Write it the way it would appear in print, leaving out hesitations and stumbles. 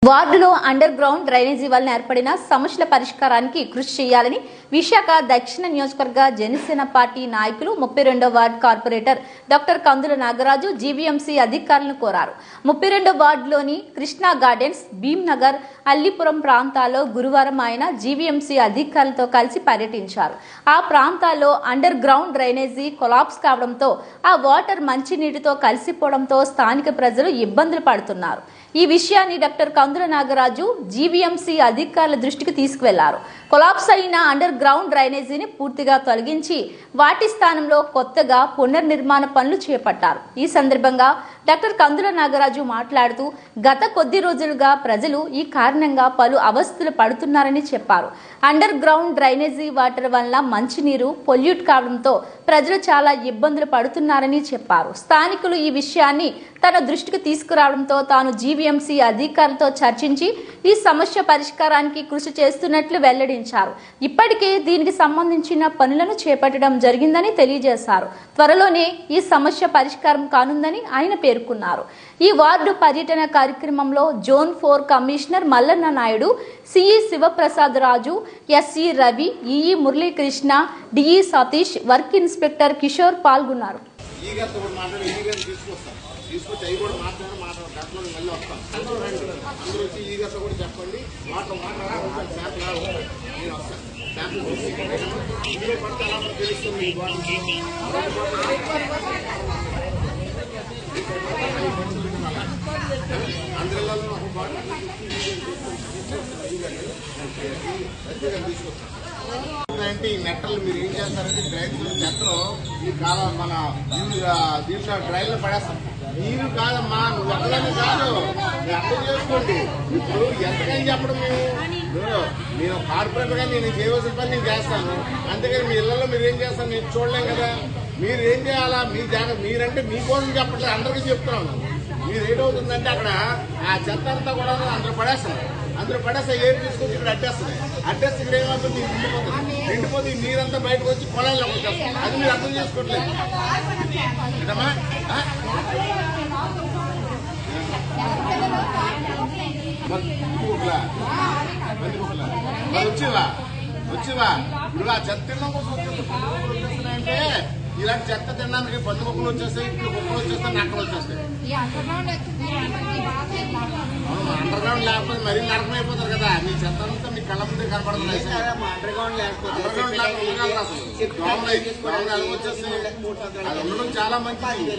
వార్డులో under ground drainage వలన ఏర్పడిన సమస్యల పరిష్కారానికి కృషి చేయాలని విశాఖ దక్షిణ నియోజకవర్గ జనసేన పార్టీ నాయకులు 32వ వార్డు కార్పొరేటర్ డాక్టర్ కందుల నాగరాజు జీవీఎంసీ అధికారులను కోరారు. 32వ వార్డులోని కృష్ణా గార్డెన్స్, భీమ్ నగర్, అల్లిపురం ప్రాంతాల్లో గురువారం ఆయన జీవీఎంసీ అధికారులతో కలిసి పర్యటించారు. ఆ ప్రాంతాల్లో అండర్ గ్రౌండ్ డ్రైనేజీ కొలాప్స్ కావడంతో ఆ వాటర్ మంచినీటితో కలిసిపోవడంతో స్థానిక ప్రజలు ఇబ్బందులు పడుతున్నారు. ఈ విషయాన్ని డాక్టర్ కందుల నాగరాజు జీవీఎంసీ అధికారుల దృష్టికి తీసుకువెళ్లారు. కొలాప్స్ అయిన అండర్ గ్రౌండ్ డ్రైనేజీని పూర్తిగా తొలగించి వాటి స్థానంలో కొత్తగా పునర్నిర్మాణ పనులు చేపట్టారు. ఈ సందర్భంగా డాక్టర్ కందుల నాగరాజు మాట్లాడుతూ గత కొద్ది రోజులుగా ప్రజలు ఈ కారణంగా పలు అవస్థలు పడుతున్నారని చెప్పారు. అండర్ గ్రౌండ్ డ్రైనేజీ వాటర్ వల్ల మంచినీరు పొల్యూట్ కావడంతో ప్రజలు చాలా ఇబ్బందులు పడుతున్నారని చెప్పారు. స్థానికులు ఈ విషయాన్ని తన దృష్టికి తీసుకురావడంతో తాను జీవీఎంసీ అధికారులతో చర్చించి ఈ సమస్య పరిష్కారానికి కృషి చేస్తున్నట్లు వెల్లడించారు. ఇప్పటికే దీనికి సంబంధించిన పనులను చేపట్టడం జరిగిందని తెలియజేశారు. త్వరలోనే ఈ సమస్య పరిష్కారం కానుందని ఆయన పేర్కొన్నారు. ఈ వార్డు పర్యటన కార్యక్రమంలో zone 4 commissioner Mallanna Naidu, CE Sivaprasad Raju, SE Ravi, EE Muralikrishna, DE Satish, work inspector Kishore పాల్గొన్నారు. తీసుకొచ్చి అవి కూడా మాట్లాడారు గంటలో మళ్ళీ వస్తాం. అందరూ రండి, అందరూ వచ్చి ఈ గంట కూడా చెప్పండి. శాంపుల్ నేను వస్తాను. శాంపుల్ ఇందులో పడితే అలా తెలుస్తుంది. అందులో ఒక బాటిల్ తీసుకొస్తాను. ఈ నెట్టలు మీరు ఏం చేస్తారంటే డ్రైన్లు నెట్టలు ఈ కాలం మన దీంట్లో డ్రైన్లో పడేస్తాం. మీరు కాదమ్మా, నువ్వు ఎక్కడైనా కాదు, మీరు అర్థం చేసుకోండి. ఇప్పుడు ఎంతకని చెప్పడం నేను కార్పొరేటర్గా నేను చేయవలసిన పని నేను చేస్తాను. అంతేగాని మీ ఇళ్లలో మీరు ఏం చేస్తాను నేను చూడలేం కదా. మీరు ఏం చేయాలా, మీ మీరంటే మీకోసం చెప్పట్లేదు, అందరికీ చెప్తున్నాను. మీరు ఏటవుతుందంటే అక్కడ ఆ చెత్త అంతా కూడా అందరూ పడేస్తారు. అందరూ పడేస్తే ఏరు తీసుకొచ్చి ఇక్కడ అడ్డేస్తుంది. అడ్డేస్తే ఇక్కడ ఏమవుతుంది, నిండిపోతే ఈ నీరంతా బయటకు వచ్చి పొలాల్లోకి వచ్చేస్తుంది. అది మీరు అర్థం చేసుకోవట్లేదు. వచ్చివా ఇప్పుడు ఆ చెత్త తినడం కోసం వచ్చేస్తున్నాయంటే ఇలాంటి చెత్త తినడానికి పంది మొక్కలు వచ్చేస్తాయి, ఇప్పుడు మొక్కలు వచ్చేస్తాయి, నక్కలు వచ్చేస్తాయి. అండర్ గ్రౌండ్ లేకపోతే మరీ నరకం అయిపోతారు కదా. మీ చెత్త అంతా మీ కళ్ళ ముందే కనపడుతుంది. అండర్ గ్రౌండ్ లేకపోతే వచ్చేస్తాయి. అది ఉండడం చాలా మంచిది.